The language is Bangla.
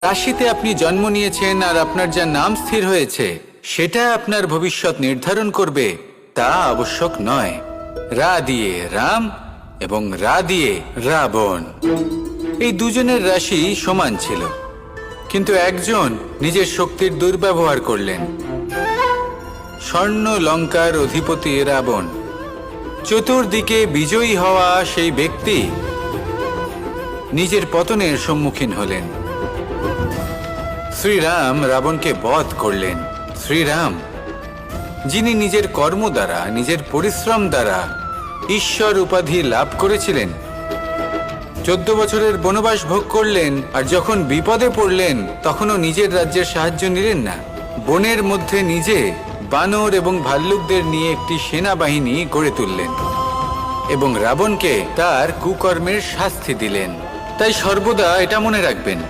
রাশিতে আপনি জন্ম নিয়েছেন আর আপনার যা নাম স্থির হয়েছে সেটা আপনার ভবিষ্যৎ নির্ধারণ করবে তা আবশ্যক নয়। রা দিয়ে রাম এবং রা দিয়ে রাবণ, এই দুজনের রাশি সমান ছিল, কিন্তু একজন নিজের শক্তির দুর্ব্যবহার করলেন। স্বর্ণ লঙ্কার অধিপতি রাবণ, চতুর্দিকে বিজয়ী হওয়া সেই ব্যক্তি নিজের পতনের সম্মুখীন হলেন। শ্রীরাম রাবণকে বধ করলেন। শ্রীরাম, যিনি নিজের কর্ম দ্বারা, নিজের পরিশ্রম দ্বারা ঈশ্বর উপাধি লাভ করেছিলেন, 14 বছরের বনবাস ভোগ করলেন, আর যখন বিপদে পড়লেন তখনও নিজের রাজ্যের সাহায্য নিলেন না। বনের মধ্যে নিজে বানর এবং ভাল্লুকদের নিয়ে একটি সেনাবাহিনী গড়ে তুললেন এবং রাবণকে তার কুকর্মের শাস্তি দিলেন। তাই সর্বদা এটা মনে রাখবেন,